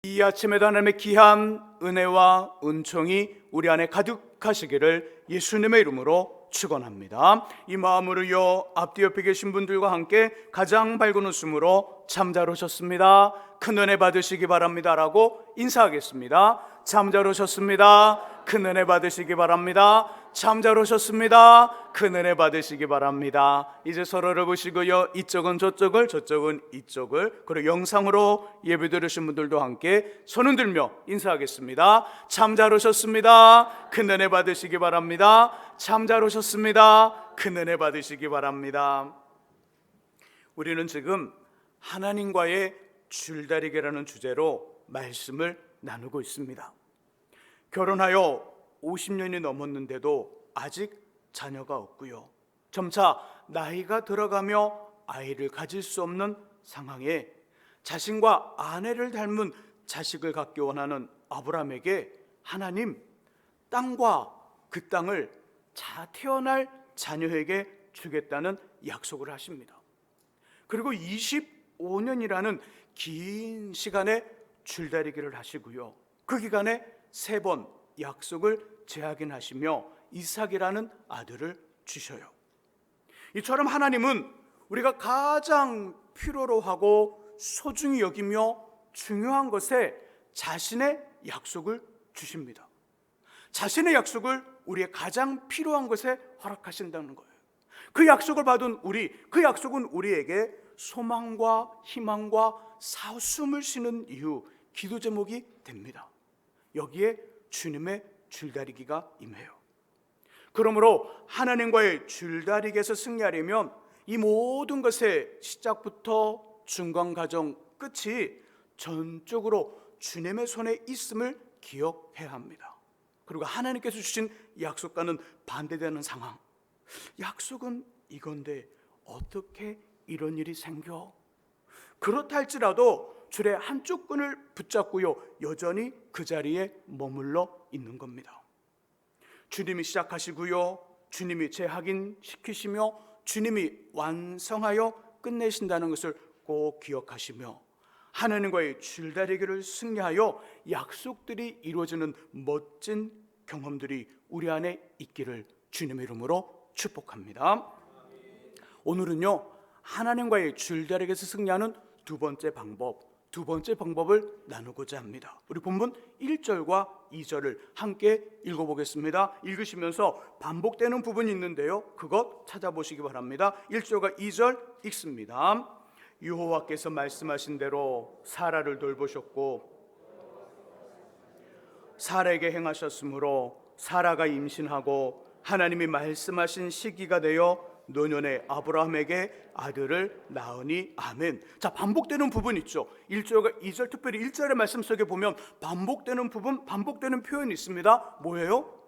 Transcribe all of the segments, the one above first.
이 아침에도 하나님의 귀한 은혜와 은총이 우리 안에 가득하시기를 예수님의 이름으로 축원합니다. 이 마음으로요, 앞뒤 옆에 계신 분들과 함께 가장 밝은 웃음으로 참 잘 오셨습니다, 큰 은혜 받으시기 바랍니다 라고 인사하겠습니다. 참 잘 오셨습니다, 큰 은혜 받으시기 바랍니다. 참 잘 오셨습니다, 큰 은혜 받으시기 바랍니다. 이제 서로를 보시고요, 이쪽은 저쪽을, 저쪽은 이쪽을, 그리고 영상으로 예배 들으신 분들도 함께 손 흔들며 인사하겠습니다. 참 잘 오셨습니다, 큰 은혜 받으시기 바랍니다. 참 잘 오셨습니다, 큰 은혜 받으시기 바랍니다. 우리는 지금 하나님과의 줄다리기라는 주제로 말씀을 나누고 있습니다. 결혼하여 50년이 넘었는데도 아직 자녀가 없고요, 점차 나이가 들어가며 아이를 가질 수 없는 상황에 자신과 아내를 닮은 자식을 갖기 원하는 아브라함에게 하나님, 땅과 그 땅을 태어날 자녀에게 주겠다는 약속을 하십니다. 그리고 25년이라는 긴 시간의 줄다리기를 하시고요, 그 기간에 3번 약속을 재확인하시며 이삭이라는 아들을 주셔요. 이처럼 하나님은 우리가 가장 필요로 하고 소중히 여기며 중요한 것에 자신의 약속을 주십니다. 자신의 약속을 우리의 가장 필요한 것에 허락하신다는 거예요. 그 약속을 받은 그 약속은 우리에게 소망과 희망과 사숨을 쉬는 이유, 기도 제목이 됩니다. 여기에 주님의 줄다리기가 임해요. 그러므로 하나님과의 줄다리기에서 승리하려면 이 모든 것의 시작부터 중간 과정 끝이 전적으로 주님의 손에 있음을 기억해야 합니다. 그리고 하나님께서 주신 약속과는 반대되는 상황, 약속은 이건데 어떻게 이런 일이 생겨? 그렇다 할지라도 줄의 한쪽 끈을 붙잡고요, 여전히 그 자리에 머물러 있는 겁니다. 주님이 시작하시고요, 주님이 재확인시키시며 주님이 완성하여 끝내신다는 것을 꼭 기억하시며 하나님과의 줄다리기를 승리하여 약속들이 이루어지는 멋진 경험들이 우리 안에 있기를 주님의 이름으로 축복합니다. 오늘은요, 하나님과의 줄다리기에서 승리하는 두 번째 방법을 나누고자 합니다. 우리 본문 1절과 2절을 함께 읽어보겠습니다. 읽으시면서 반복되는 부분이 있는데요, 그것 찾아보시기 바랍니다. 1절과 2절 읽습니다. 여호와께서 말씀하신 대로 사라를 돌보셨고 사라에게 행하셨으므로 사라가 임신하고 하나님이 말씀하신 시기가 되어 노년의 아브라함에게 아들을 낳으니 아멘. 자, 반복되는 부분 있죠. 1절과 2절, 특별히 1절의 말씀 속에 보면 반복되는 부분, 반복되는 표현이 있습니다. 뭐예요?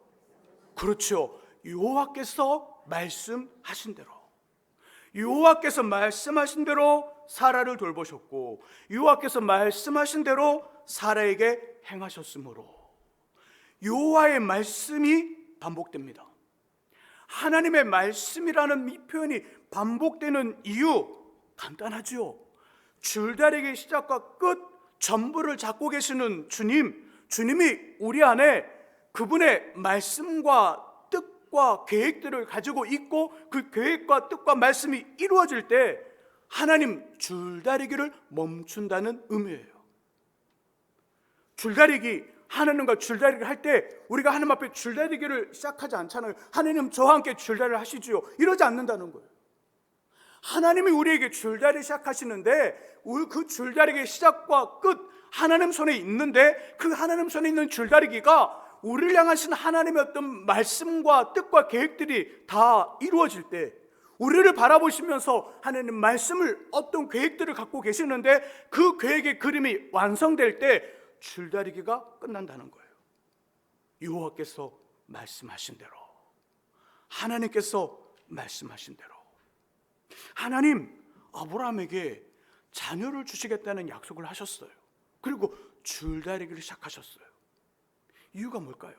그렇죠, 여호와께서 말씀하신 대로, 여호와께서 말씀하신 대로 사라를 돌보셨고 여호와께서 말씀하신 대로 사라에게 행하셨으므로, 여호와의 말씀이 반복됩니다. 하나님의 말씀이라는 이 표현이 반복되는 이유 간단하죠. 줄다리기의 시작과 끝 전부를 잡고 계시는 주님이 우리 안에 그분의 말씀과 뜻과 계획들을 가지고 있고 그 계획과 뜻과 말씀이 이루어질 때 하나님 줄다리기를 멈춘다는 의미예요. 하나님과 줄다리기를 할 때 우리가 하나님 앞에 줄다리기를 시작하지 않잖아요. 하나님 저와 함께 줄다리를 하시지요, 이러지 않는다는 거예요. 하나님이 우리에게 줄다리 시작하시는데 그 줄다리기의 시작과 끝 하나님 손에 있는데, 그 하나님 손에 있는 줄다리기가 우리를 향하신 하나님의 어떤 말씀과 뜻과 계획들이 다 이루어질 때, 우리를 바라보시면서 하나님 말씀을 어떤 계획들을 갖고 계시는데 그 계획의 그림이 완성될 때 줄다리기가 끝난다는 거예요. 여호와께서 말씀하신 대로, 하나님께서 말씀하신 대로. 하나님 아브라함에게 자녀를 주시겠다는 약속을 하셨어요. 그리고 줄다리기를 시작하셨어요. 이유가 뭘까요?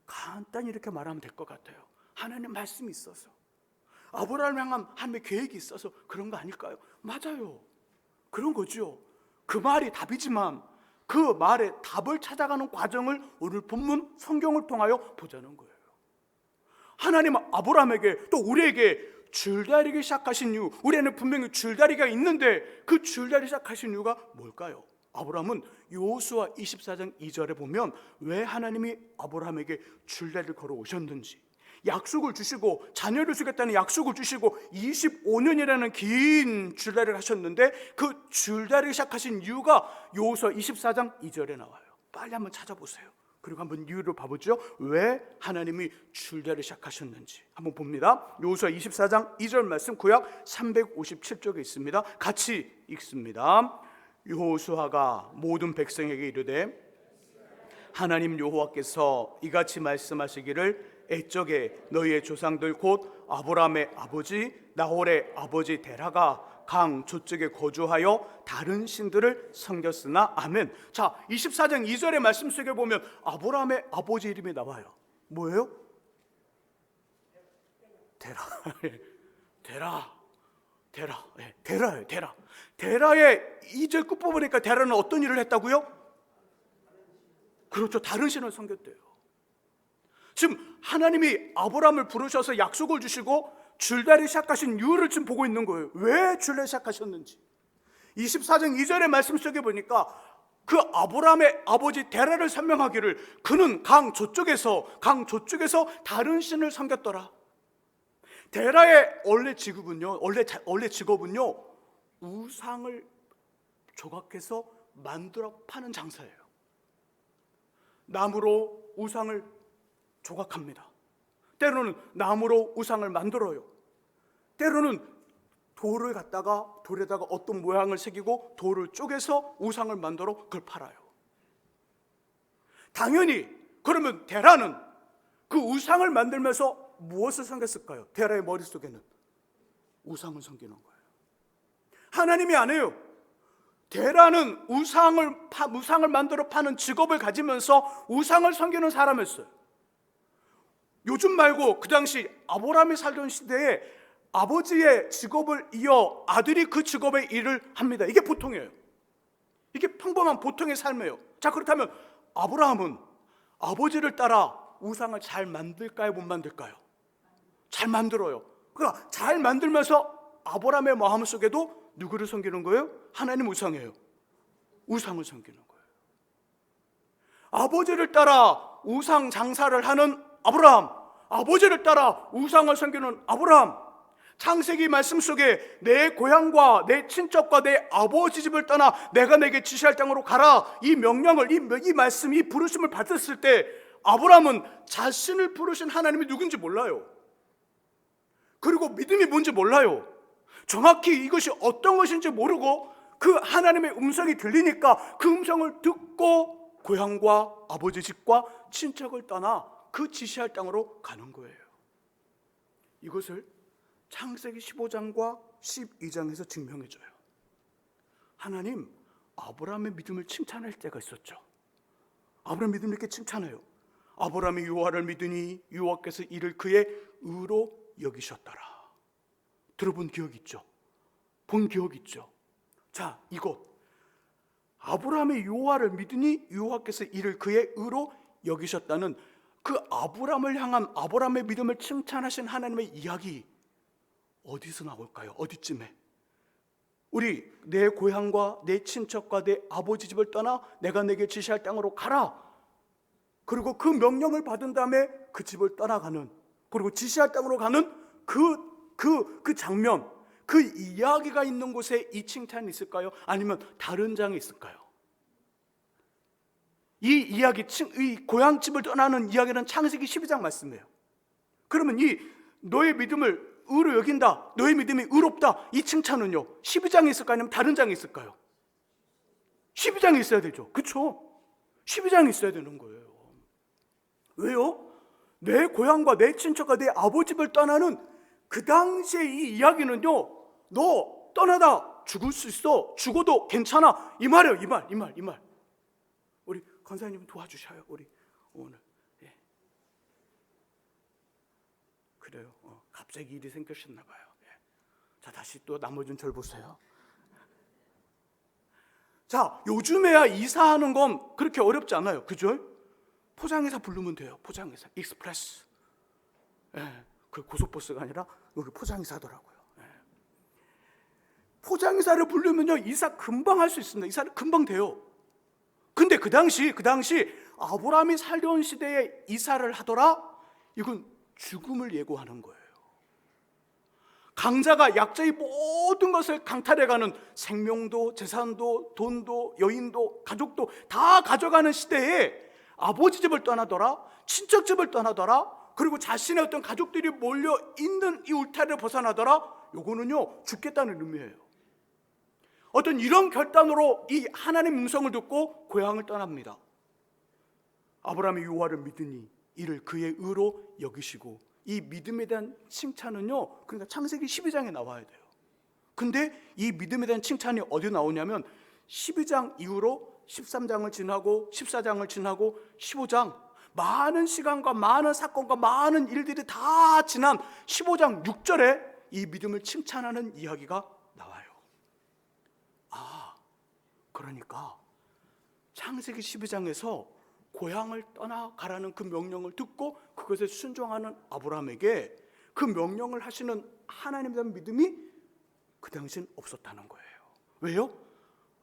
간단히 이렇게 말하면 될 것 같아요. 하나님 말씀이 있어서, 아브라함을 향한 하나님의 계획이 있어서 그런 거 아닐까요? 맞아요, 그런 거죠. 그 말이 답이지만 그 말에 답을 찾아가는 과정을 오늘 본문 성경을 통하여 보자는 거예요. 하나님은 아브라함에게 또 우리에게 줄다리기 시작하신 이유, 우리는 분명히 줄다리가 있는데 그 줄다리 시작하신 이유가 뭘까요? 아브라함은 여호수아 24장 2절에 보면 왜 하나님이 아브라함에게 줄다리를 걸어 오셨는지, 약속을 주시고 자녀를 주겠다는 약속을 주시고 25년이라는 긴 줄다리를 하셨는데 그 줄다리를 시작하신 이유가 여호수아 24장 2절에 나와요. 빨리 한번 찾아보세요. 그리고 한번 이유를 봐보죠. 왜 하나님이 줄다리를 시작하셨는지 한번 봅니다. 여호수아 24장 2절 말씀 구약 357쪽에 있습니다. 같이 읽습니다. 여호수아가 모든 백성에게 이르되 하나님 여호와께서 이같이 말씀하시기를 애적에 너희의 조상들 곧 아브라함의 아버지 나홀의 아버지 데라가 강 저쪽에 거주하여 다른 신들을 섬겼으나. 아멘. 자, 24장 2절의 말씀 속에 보면 아브라함의 아버지 이름이 나와요. 뭐예요? 데라. 데라예요. 데라의 2절 끝부분이니까 데라는 어떤 일을 했다고요? 그렇죠. 다른 신을 섬겼대요. 지금 하나님이 아브라함을 부르셔서 약속을 주시고 줄다리 시작하신 이유를 지금 보고 있는 거예요. 왜 줄다리 시작하셨는지. 24장 2절의 말씀 속에 보니까 그 아브라함의 아버지 데라를 설명하기를 그는 강 저쪽에서 다른 신을 섬겼더라. 데라의 원래 직업은요, 우상을 조각해서 만들어 파는 장사예요. 나무로 우상을 조각합니다. 때로는 나무로 우상을 만들어요. 때로는 돌에다가 어떤 모양을 새기고 돌을 쪼개서 우상을 만들어 그걸 팔아요. 당연히 그러면 데라는 그 우상을 만들면서 무엇을 섬겼을까요? 데라의 머릿속에는 우상을 섬기는 거예요. 하나님이 안 해요. 데라는 우상을 만들어 파는 직업을 가지면서 우상을 섬기는 사람이었어요. 요즘 말고 그 당시 아브라함이 살던 시대에 아버지의 직업을 이어 아들이 그 직업의 일을 합니다. 이게 보통이에요. 이게 평범한 보통의 삶이에요. 자, 그렇다면 아브라함은 아버지를 따라 우상을 잘 만들까요? 못 만들까요? 잘 만들어요. 그러니까 잘 만들면서 아브라함의 마음속에도 누구를 섬기는 거예요? 하나님 우상이에요. 우상을 섬기는 거예요. 아버지를 따라 우상 장사를 하는 아브라함, 아버지를 따라 우상을 섬기는 아브라함. 창세기 말씀 속에 내 고향과 내 친척과 내 아버지 집을 떠나 내가 내게 지시할 땅으로 가라, 이 명령을, 이 말씀, 이 부르심을 받았을 때 아브라함은 자신을 부르신 하나님이 누군지 몰라요. 그리고 믿음이 뭔지 몰라요. 정확히 이것이 어떤 것인지 모르고 그 하나님의 음성이 들리니까 그 음성을 듣고 고향과 아버지 집과 친척을 떠나 그 지시할 땅으로 가는 거예요. 이것을 창세기 15장과 12장에서 증명해줘요. 하나님 아브라함의 믿음을 칭찬할 때가 있었죠. 아브라함 믿음을 이렇게 칭찬해요. 아브라함이 여호와를 믿으니 여호와께서 이를 그의 의로 여기셨더라. 들어본 기억 있죠? 본 기억 있죠? 자, 이것 아브라함이 여호와를 믿으니 여호와께서 이를 그의 의로 여기셨다는 그 아브라함을 향한 아브라함의 믿음을 칭찬하신 하나님의 이야기 어디서 나올까요? 어디쯤에? 우리 내 고향과 내 친척과 내 아버지 집을 떠나 내가 내게 지시할 땅으로 가라. 그리고 그 명령을 받은 다음에 그 집을 떠나가는, 그리고 지시할 땅으로 가는 그 장면, 그 이야기가 있는 곳에 이 칭찬이 있을까요? 아니면 다른 장이 있을까요? 이 이야기, 이 고향집을 떠나는 이야기는 창세기 12장 말씀이에요. 그러면 이 너의 믿음을 의로 여긴다, 너의 믿음이 의롭다, 이 칭찬은요 12장에 있을까요? 아니면 다른 장에 있을까요? 12장에 있어야 되죠. 그렇죠? 12장에 있어야 되는 거예요. 왜요? 내 고향과 내 친척과 내 아버지 집을 떠나는 그 당시의 이 이야기는요, 너 떠나다 죽을 수 있어, 죽어도 괜찮아, 이 말이에요. 이 말. 우리 권사님 도와주셔요. 우리 오늘 그래요. 갑자기 일이 생기셨나 봐요. 자, 다시 또 나머지는 절 보세요. 자, 요즘에야 이사하는 건 그렇게 어렵지 않아요. 그죠? 포장해서 부르면 돼요. 포장해서. 익스프레스. 예, 그 고속버스가 아니라 여기 포장이사더라고요. 예. 포장이사를 부르면요, 이사 금방 할 수 있습니다. 이사는 금방 돼요. 근데 그 당시 아브라함이 살던 시대에 이사를 하더라? 이건 죽음을 예고하는 거예요. 강자가 약자의 모든 것을 강탈해가는 생명도, 재산도, 돈도, 여인도, 가족도 다 가져가는 시대에 아버지 집을 떠나더라, 친척 집을 떠나더라, 그리고 자신의 어떤 가족들이 몰려 있는 이 울타리를 벗어나더라. 요거는요, 죽겠다는 의미예요. 어떤 이런 결단으로 이 하나님의 음성을 듣고 고향을 떠납니다. 아브라함이 여호와를 믿으니 이를 그의 의로 여기시고, 이 믿음에 대한 칭찬은요, 그러니까 창세기 12장에 나와야 돼요. 근데 이 믿음에 대한 칭찬이 어디 나오냐면 12장 이후로 13장을 지나고 14장을 지나고 15장, 많은 시간과 많은 사건과 많은 일들이 다 지난 15장 6절에 이 믿음을 칭찬하는 이야기가 나와요. 아, 그러니까 창세기 12장에서 고향을 떠나가라는 그 명령을 듣고 그것에 순종하는 아브라함에게 그 명령을 하시는 하나님에 대한 믿음이 그 당시엔 없었다는 거예요. 왜요?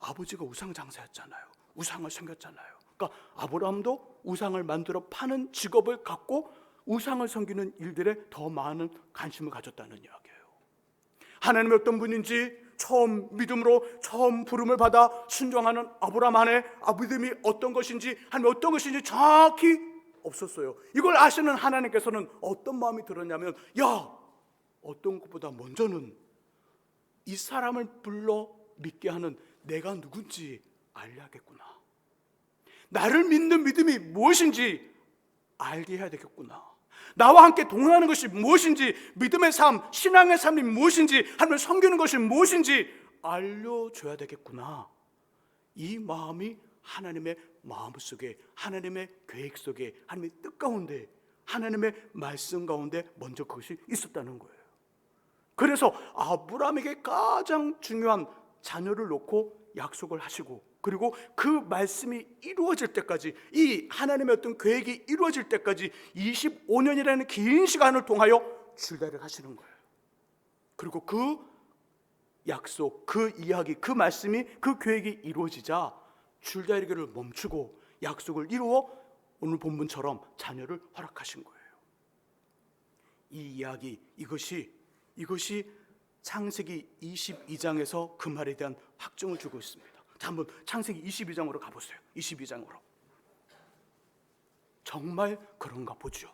아버지가 우상 장사였잖아요. 우상을 섬겼잖아요. 그러니까 아브라함도 우상을 만들어 파는 직업을 갖고 우상을 섬기는 일들에 더 많은 관심을 가졌다는 이야기예요. 하나님이 어떤 분인지 처음 믿음으로 처음 부름을 받아 순종하는 아브라함 안에 믿음이 어떤 것인지, 하나님 어떤 것인지 정확히 없었어요. 이걸 아시는 하나님께서는 어떤 마음이 들었냐면, 야, 어떤 것보다 먼저는 이 사람을 불러 믿게 하는 내가 누군지 알려야겠구나. 나를 믿는 믿음이 무엇인지 알게 해야 되겠구나. 나와 함께 동행하는 것이 무엇인지, 믿음의 삶, 신앙의 삶이 무엇인지, 하나님을 섬기는 것이 무엇인지 알려줘야 되겠구나. 이 마음이 하나님의 마음 속에, 하나님의 계획 속에, 하나님의 뜻 가운데, 하나님의 말씀 가운데 먼저 그것이 있었다는 거예요. 그래서 아브라함에게 가장 중요한 자녀를 놓고 약속을 하시고, 그리고 그 말씀이 이루어질 때까지, 이 하나님의 어떤 계획이 이루어질 때까지 25년이라는 긴 시간을 통하여 줄다리를 하시는 거예요. 그리고 그 약속, 그 이야기, 그 말씀이, 그 계획이 이루어지자 줄다리기를 멈추고 약속을 이루어 오늘 본문처럼 자녀를 허락하신 거예요. 이 이야기, 이것이 창세기 22장에서 그 말에 대한 확증을 주고 있습니다. 자, 한번 창세기 22장으로 가보세요. 22장으로. 정말 그런가 보죠.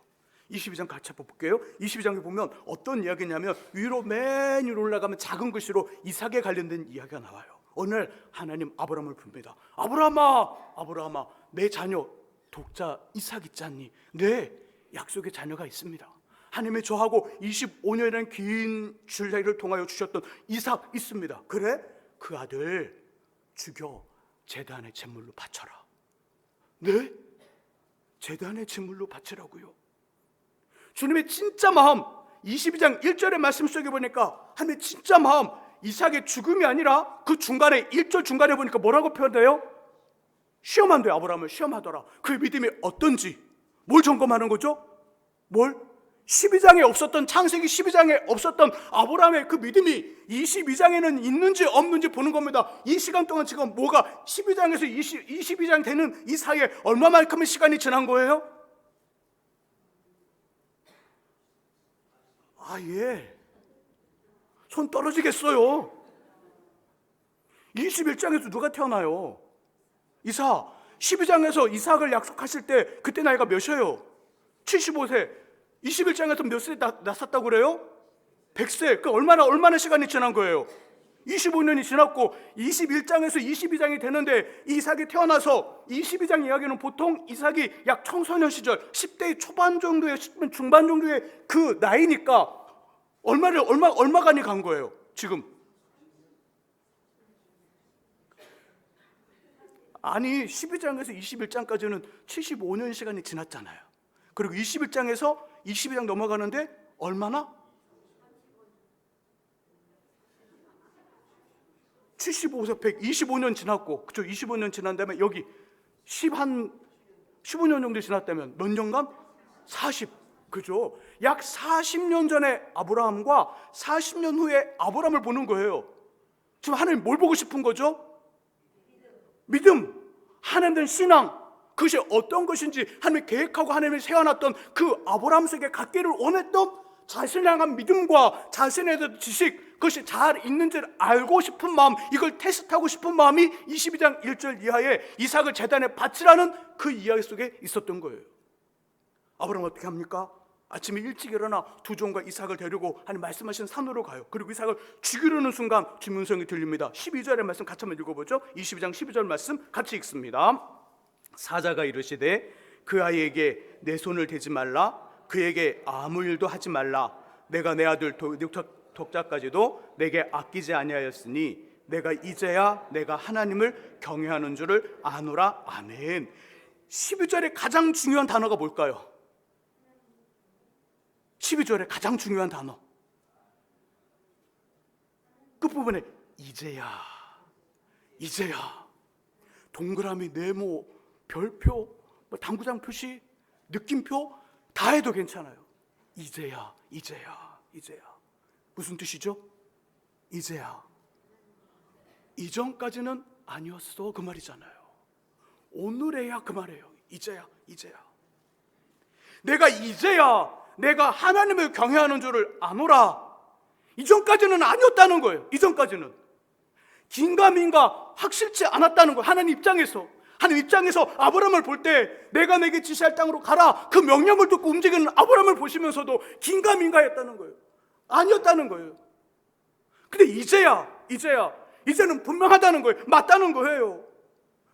22장 같이 볼게요. 22장에 보면 어떤 이야기냐면, 위로 맨 위로 올라가면 작은 글씨로 이삭에 관련된 이야기가 나와요. 어느 날 하나님 아브라함을 부릅니다. 아브라함아, 내 자녀 독자 이삭 있지 않니? 네, 약속의 자녀가 있습니다. 하나님이 저하고 25년이라는 긴 줄다리를 통하여 주셨던 이삭 있습니다. 그래? 그 아들 죽여 제단의 제물로 바쳐라. 네? 제단의 제물로 바치라고요? 주님의 진짜 마음, 22장 1절의 말씀 속에 보니까 하나님의 진짜 마음, 이삭의 죽음이 아니라 그 중간에 1절 중간에 보니까 뭐라고 표현돼요? 시험한대요. 아브라함을 시험하더라. 그 믿음이 어떤지 뭘 점검하는 거죠? 뭘? 12장에 없었던, 창세기 12장에 없었던 아브라함의 그 믿음이 22장에는 있는지 없는지 보는 겁니다. 이 시간 동안 지금 뭐가 12장에서 22장 되는 이 사이에 얼마만큼의 시간이 지난 거예요? 예. 손 떨어지겠어요. 21장에서 누가 태어나요? 이삭. 12장에서 이삭을 약속하실 때 그때 나이가 몇이에요? 75세. 21장에서 몇 세 낳았다고 그래요? 100세. 그 얼마나 시간이 지난 거예요? 25년이 지났고 21장에서 22장이 되는데 이삭이 태어나서 22장 이야기는 보통 이삭이 약 청소년 시절 10대 초반 정도의, 10대 중반 정도의 그 나이니까 얼마간이 간 거예요? 지금 아니 12장에서 21장까지는 75년 시간이 지났잖아요. 그리고 21장에서 22장 넘어가는데 얼마나? 75세 125년 지났고, 그죠? 25년 지난 다음에 여기 15년 정도 지났다면 몇 년간? 40. 그죠? 약 40년 전에 아브라함과 40년 후에 아브라함을 보는 거예요. 지금 하나님 뭘 보고 싶은 거죠? 믿음, 하나님 된 신앙, 그것이 어떤 것인지 하나님이 계획하고 하나님이 세워놨던 그 아브라함 속에 갖기를 원했던 자신을 향한 믿음과 자신에 대한 지식, 그것이 잘 있는지를 알고 싶은 마음, 이걸 테스트하고 싶은 마음이 22장 1절 이하에 이삭을 제단에 바치라는 그 이야기 속에 있었던 거예요. 아브라함은 어떻게 합니까? 아침에 일찍 일어나 두 종과 이삭을 데리고 하나님 말씀하신 산으로 가요. 그리고 이삭을 죽이려는 순간 주님 음성이 들립니다. 12절의 말씀 같이 한번 읽어보죠. 22장 12절 말씀 같이 읽습니다. 사자가 이르시되 그 아이에게 내 손을 대지 말라, 그에게 아무 일도 하지 말라. 내가 내 아들 독자까지도 내게 아끼지 아니하였으니 내가 이제야 내가 하나님을 경외하는 줄을 아노라. 아멘. 12절의 가장 중요한 단어가 뭘까요? 12절의 가장 중요한 단어, 끝부분에 이제야, 이제야, 동그라미, 네모, 별표, 당구장 표시, 느낌표 다 해도 괜찮아요. 이제야, 이제야, 이제야. 무슨 뜻이죠? 이제야, 이전까지는 아니었어, 그 말이잖아요. 오늘에야 그 말이에요. 이제야, 이제야. 내가 이제야 내가 하나님을 경외하는 줄을 아노라. 이전까지는 아니었다는 거예요. 이전까지는 긴가민가 확실치 않았다는 거예요. 하나님 입장에서 아브라함을 볼 때 내가 내게 지시할 땅으로 가라, 그 명령을 듣고 움직이는 아브라함을 보시면서도 긴가민가했다는 거예요. 아니었다는 거예요. 근데 이제는 분명하다는 거예요. 맞다는 거예요.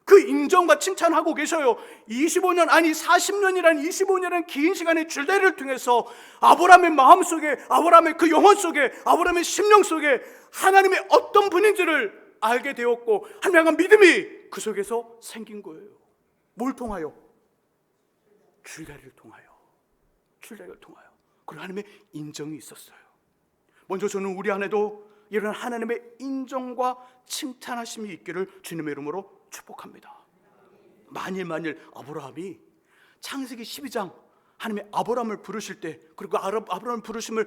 그 인정과 칭찬하고 계셔요. 25년, 아니 40년이라는 25년이라는 긴 시간의 줄다리를 통해서 아브라함의 마음속에, 아브라함의 그 영혼 속에, 아브라함의 심령 속에 하나님의 어떤 분인지를 알게 되었고 하나님 향한 믿음이 그 속에서 생긴 거예요. 뭘 통하여? 줄다리를 통하여. 줄다리를 통하여. 그리고 하나님의 인정이 있었어요. 먼저 저는 우리 안에도 이런 하나님의 인정과 칭찬하심이 있기를 주님의 이름으로 축복합니다. 만일 아브라함이 창세기 12장 하나님의 아브라함을 부르실 때, 그리고 아브라함 부르심을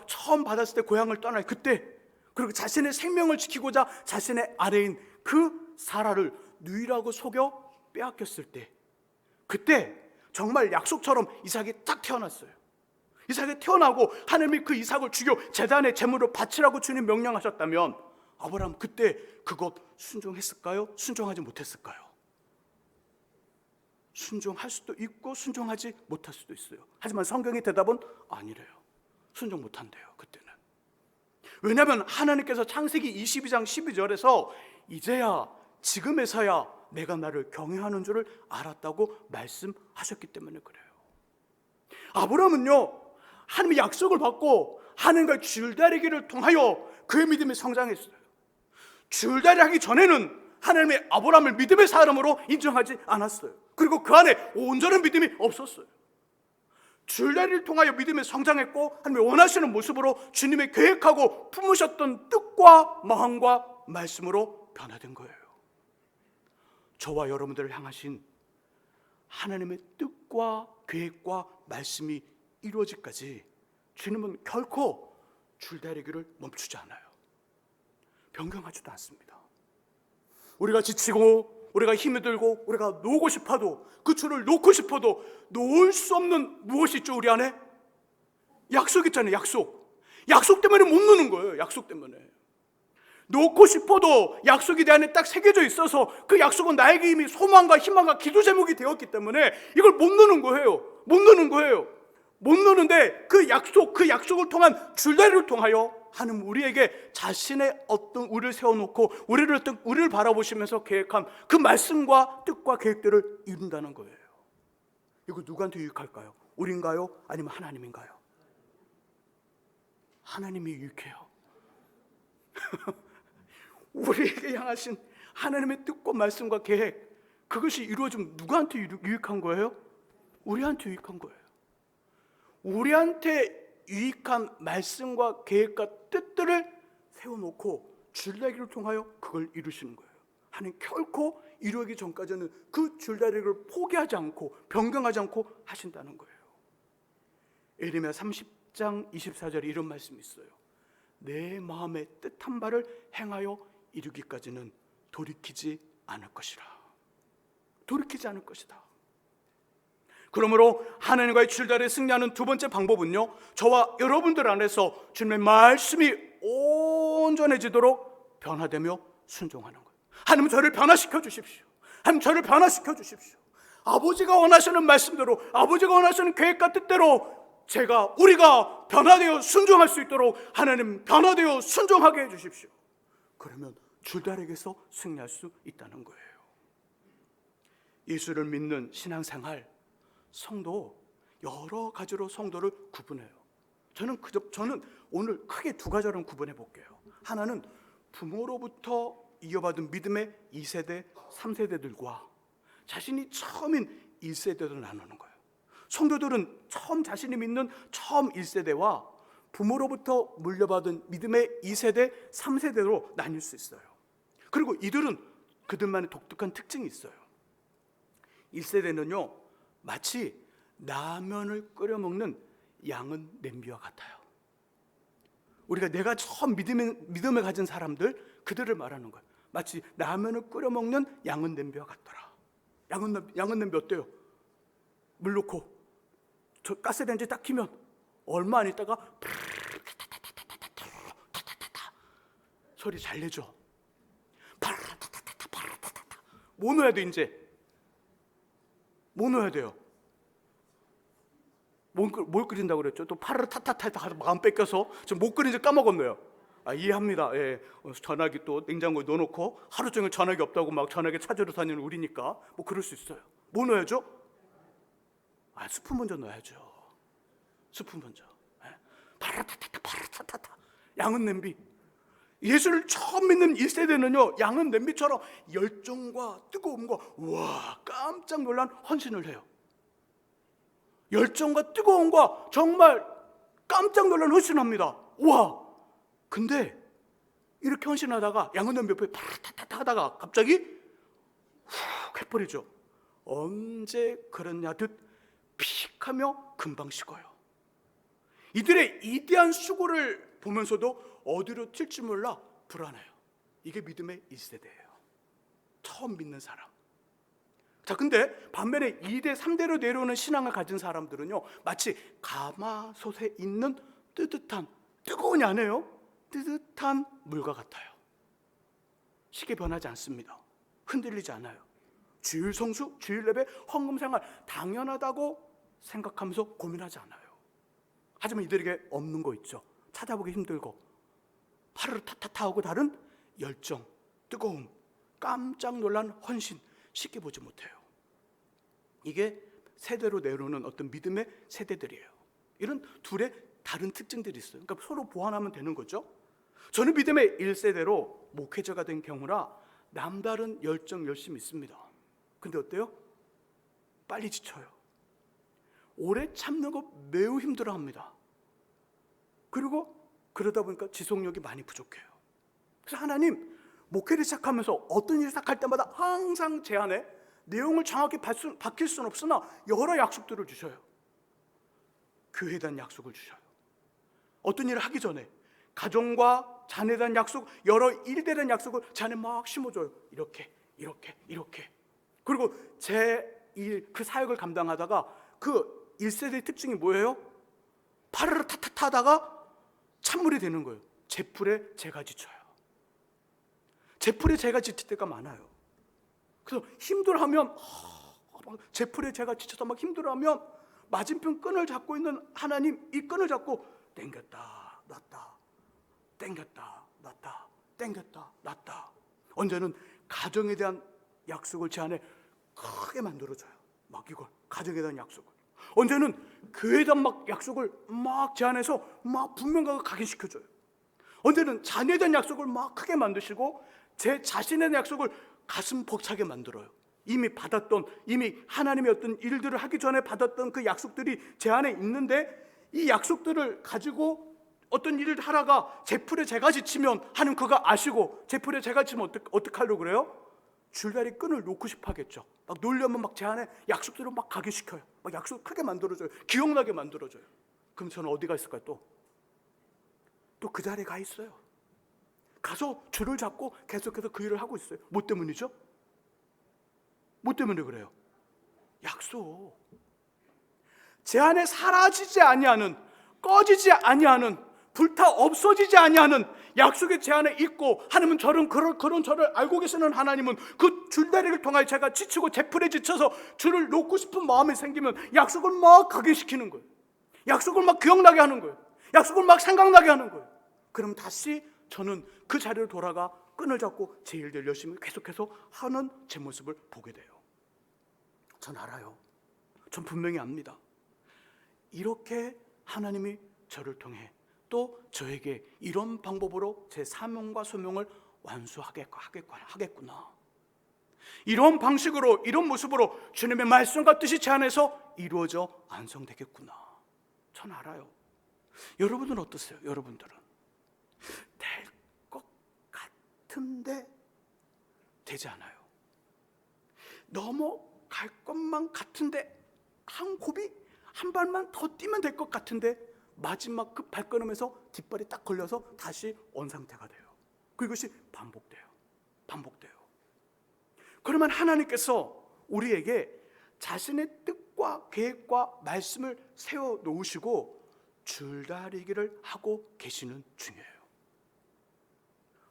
처음 받았을 때 고향을 떠날 그때, 그리고 자신의 생명을 지키고자 자신의 아내인 그 사라를 누이라고 속여 빼앗겼을 때, 그때 정말 약속처럼 이삭이 딱 태어났어요. 이삭이 태어나고 하나님이 그 이삭을 죽여 제단의 제물로 바치라고 주님 명령하셨다면 아브라함 그때 그것 순종했을까요? 순종하지 못했을까요? 순종할 수도 있고 순종하지 못할 수도 있어요. 하지만 성경의 대답은 아니래요. 순종 못한대요. 그때는. 왜냐하면 하나님께서 창세기 22장 12절에서 이제야, 지금에서야 내가 나를 경외하는 줄을 알았다고 말씀하셨기 때문에 그래요. 아브라함은요, 하나님의 약속을 받고 하나님과 줄다리기를 통하여 그의 믿음이 성장했어요. 줄다리 하기 전에는 하나님의 아브라함을 믿음의 사람으로 인정하지 않았어요. 그리고 그 안에 온전한 믿음이 없었어요. 줄다리를 통하여 믿음이 성장했고 하나님의 원하시는 모습으로 주님의 계획하고 품으셨던 뜻과 마음과 말씀으로 변화된 거예요. 저와 여러분들을 향하신 하나님의 뜻과 계획과 말씀이 이루어지기까지 주님은 결코 줄다리기를 멈추지 않아요. 변경하지도 않습니다. 우리가 지치고 우리가 힘이 들고 우리가 놓고 싶어도, 그 줄을 놓고 싶어도 놓을 수 없는 무엇이 있죠? 우리 안에 약속 있잖아요. 약속 때문에 못 놓는 거예요. 약속 때문에 놓고 싶어도 약속이 내 안에 딱 새겨져 있어서 그 약속은 나에게 이미 소망과 희망과 기도 제목이 되었기 때문에 이걸 못 놓는 거예요. 못 놓는데 그 약속을 통한 줄다리를 통하여 하나님 우리에게 자신의 어떤 우리를 세워놓고 우리를 바라보시면서 계획한 그 말씀과 뜻과 계획들을 이룬다는 거예요. 이거 누구한테 유익할까요? 우리인가요? 아니면 하나님인가요? 하나님이 유익해요. 우리에게 향하신 하나님의 뜻과 말씀과 계획, 그것이 이루어지면 누구한테 유익한 거예요? 우리한테 유익한 거예요. 우리한테 유익한 말씀과 계획과 뜻들을 세워놓고 줄다리기를 통하여 그걸 이루시는 거예요. 하나님 결코 이루기 전까지는 그 줄다리기를 포기하지 않고 변경하지 않고 하신다는 거예요. 예레미야 30장 24절에 이런 말씀이 있어요. 내 마음의 뜻한 바를 행하여 이루기까지는 돌이키지 않을 것이라. 돌이키지 않을 것이다. 그러므로 하나님과의 줄다리에 승리하는 두 번째 방법은요, 저와 여러분들 안에서 주님의 말씀이 온전해지도록 변화되며 순종하는 거예요. 하나님 저를 변화시켜 주십시오. 하나님 저를 변화시켜 주십시오. 아버지가 원하시는 말씀대로, 아버지가 원하시는 계획과 뜻대로 우리가 변화되어 순종할 수 있도록 하나님 변화되어 순종하게 해주십시오. 그러면 줄다리기에서 승리할 수 있다는 거예요. 예수를 믿는 신앙생활, 성도 여러 가지로 성도를 구분해요. 저는 오늘 크게 두 가지로 구분해 볼게요. 하나는 부모로부터 이어받은 믿음의 2세대, 3세대들과 자신이 처음인 1세대로 나누는 거예요. 성도들은 처음 자신이 믿는 처음 1세대와 부모로부터 물려받은 믿음의 2세대, 3세대로 나뉠 수 있어요. 그리고 이들은 그들만의 독특한 특징이 있어요. 1세대는요, 마치 라면을 끓여 먹는 양은 냄비와 같아요. 내가 처음 믿음을 가진 사람들, 그들을 말하는 거예요. 마치 라면을 끓여 먹는 양은 냄비와 같더라. 양은 냄비 어때요? 물 넣고 저 가스레인지 딱 키면 얼마 안 있다가 소리 잘 내죠. 뭐 넣어야 돼 이제? 뭐 넣어야 돼요? 뭘 끓인다고 그랬죠? 또 파르타타타 마음 뺏겨서 지금 못 끓인지 까먹었네요. 이해합니다. 예. 전화기 또 냉장고에 넣어놓고 하루 종일 전화기 없다고 막 전화기 찾으러 다니는 우리니까 뭐 그럴 수 있어요. 뭐 넣어야죠? 스프 먼저 넣어야죠. 스프 먼저. 파르타타타 양은 냄비. 예수를 처음 믿는 1세대는요, 양은 냄비처럼 열정과 뜨거움과 깜짝 놀란 헌신을 해요. 열정과 뜨거움과 정말 깜짝 놀란 헌신을 합니다. 근데 이렇게 헌신하다가 양은 냄비 옆에 파르타타타 하다가 갑자기 훅 해버리죠. 언제 그랬냐 듯 픽 하며 금방 식어요. 이들의 이대한 수고를 보면서도 어디로 튈지 몰라 불안해요. 이게 믿음의 1세대예요. 처음 믿는 사람. 근데 반면에 2대, 3대로 내려오는 신앙을 가진 사람들은요, 마치 가마솥에 있는 뜨거운이 아니에요. 뜨뜻한 물과 같아요. 쉽게 변하지 않습니다. 흔들리지 않아요. 주일 성수, 주일 예배, 헌금 생활 당연하다고 생각하면서 고민하지 않아요. 하지만 이들에게 없는 거 있죠. 찾아보기 힘들고 파르르타타타 하고 다른 열정, 뜨거움, 깜짝 놀란 헌신 쉽게 보지 못해요. 이게 세대로 내려오는 어떤 믿음의 세대들이에요. 이런 둘의 다른 특징들이 있어요. 그러니까 서로 보완하면 되는 거죠. 저는 믿음의 1세대로 목회자가 된 경우라 남다른 열정, 열심이 있습니다. 근데 어때요? 빨리 지쳐요. 오래 참는 거 매우 힘들어합니다. 그리고 그러다 보니까 지속력이 많이 부족해요. 그래서 하나님, 목회를 시작하면서 어떤 일을 시작할 때마다 항상 제 안에 내용을 정확히 바뀔 수는 없으나 여러 약속들을 주셔요. 교회에 대한 약속을 주셔요. 어떤 일을 하기 전에 가정과 자녀에 대한 약속, 여러 일에 대한 약속을 제 안에 막 심어줘요. 이렇게. 그리고 제 일, 그 사역을 감당하다가 그 1세대의 특징이 뭐예요? 파르르 타타타 하다가 찬물이 되는 거예요. 제풀에 제가 지쳐요. 제풀에 제가 지칠 때가 많아요. 그래서 힘들어하면 제풀에 제가 지쳐서 막 힘들어하면 맞은편 끈을 잡고 있는 하나님, 이 끈을 잡고 땡겼다 놨다 땡겼다 놨다 땡겼다 놨다. 언제는 가정에 대한 약속을 제 안에 크게 만들어줘요. 막 이걸 가정에 대한 약속을. 언제는 교회에 대한 막 약속을 막 제 안에서 막 분명하게 각인시켜줘요. 언제는 자녀에 대한 약속을 막 크게 만드시고 제 자신에 대한 약속을 가슴 벅차게 만들어요. 이미 하나님의 어떤 일들을 하기 전에 받았던 그 약속들이 제 안에 있는데 이 약속들을 가지고 어떤 일을 하다가 제풀에 제가 지치면 하는 그거 아시고, 제풀에 제가 지치면 어떡하려고 그래요? 줄다리 끈을 놓고 싶어 하겠죠. 막 놀려면 막 제 안에 약속대로 막 가게 시켜요. 막 약속 크게 만들어줘요. 기억나게 만들어줘요. 그럼 저는 어디가 있을까요? 또 그 자리에 가 있어요. 가서 줄을 잡고 계속해서 그 일을 하고 있어요. 뭐 때문이죠? 뭐 때문에 그래요? 약속. 제 안에 사라지지 아니하는, 꺼지지 아니하는, 불타 없어지지 아니하는 약속이 제 안에 있고, 하나님은 그런 저를 알고 계시는 하나님은 그 줄다리를 통하여 제가 지치고 제풀에 지쳐서 줄을 놓고 싶은 마음이 생기면 약속을 막 가게 시키는 거예요. 약속을 막 기억나게 하는 거예요. 약속을 막 생각나게 하는 거예요. 그럼 다시 저는 그 자리로 돌아가 끈을 잡고 제 일들 열심히 계속해서 하는 제 모습을 보게 돼요. 전 알아요. 전 분명히 압니다. 이렇게 하나님이 저를 통해 또 저에게 이런 방법으로 제 사명과 소명을 완수하겠구나. 이런 방식으로, 이런 모습으로 주님의 말씀과 뜻이 제 안에서 이루어져 완성되겠구나. 전 알아요. 여러분들은 어떠세요? 여러분들은 될 것 같은데 되지 않아요. 넘어갈 것만 같은데 한 곱이 한 발만 더 뛰면 될 것 같은데 마지막 그 발걸음에서 뒷발이 딱 걸려서 다시 원상태가 돼요. 그것이 반복돼요. 그러면 하나님께서 우리에게 자신의 뜻과 계획과 말씀을 세워 놓으시고 줄다리기를 하고 계시는 중이에요.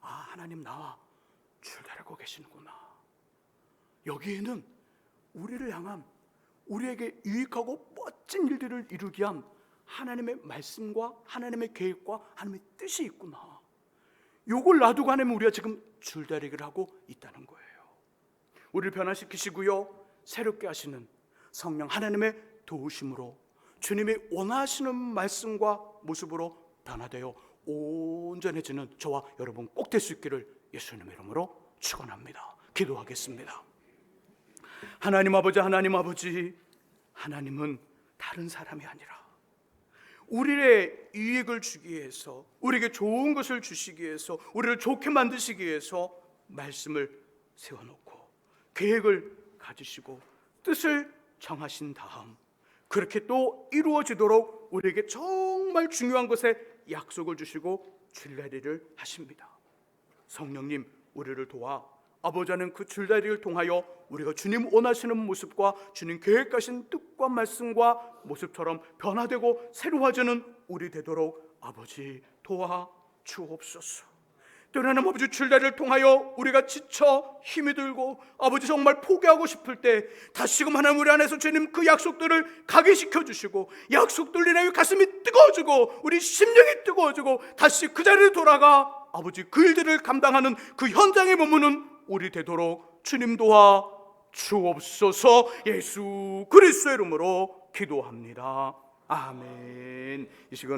아, 하나님 나와 줄다리고 계시는구나. 여기에는 우리를 향한, 우리에게 유익하고 멋진 일들을 이루기 위한 하나님의 말씀과 하나님의 계획과 하나님의 뜻이 있구나. 요걸 놔두고 하나님 우리가 지금 줄다리기를 하고 있다는 거예요. 우리를 변화시키시고요, 새롭게 하시는 성령 하나님의 도우심으로 주님이 원하시는 말씀과 모습으로 변화되어 온전해지는 저와 여러분 꼭 될 수 있기를 예수님의 이름으로 축원합니다. 기도하겠습니다. 하나님 아버지, 하나님은 다른 사람이 아니라 우리의 이익을 주기 위해서, 우리에게 좋은 것을 주시기 위해서, 우리를 좋게 만드시기 위해서 말씀을 세워놓고 계획을 가지시고 뜻을 정하신 다음 그렇게 또 이루어지도록 우리에게 정말 중요한 것에 약속을 주시고 줄다리를 하십니다. 성령님, 우리를 도와 아버지 하나님 그 줄다리를 통하여 우리가 주님 원하시는 모습과 주님 계획하신 뜻과 말씀과 모습처럼 변화되고 새로워지는 우리 되도록 아버지 도와 주옵소서. 때로는 아버지 줄다리를 통하여 우리가 지쳐 힘이 들고 아버지 정말 포기하고 싶을 때 다시금 하나님 우리 안에서 주님 그 약속들을 가게 시켜주시고 약속들 인하여 가슴이 뜨거워지고 우리 심령이 뜨거워지고 다시 그 자리에 돌아가 아버지 그 일들을 감당하는 그 현장에 머무는 우리 되도록 주님 도와 주옵소서. 예수 그리스도의 이름으로 기도합니다. 아멘. 이 시간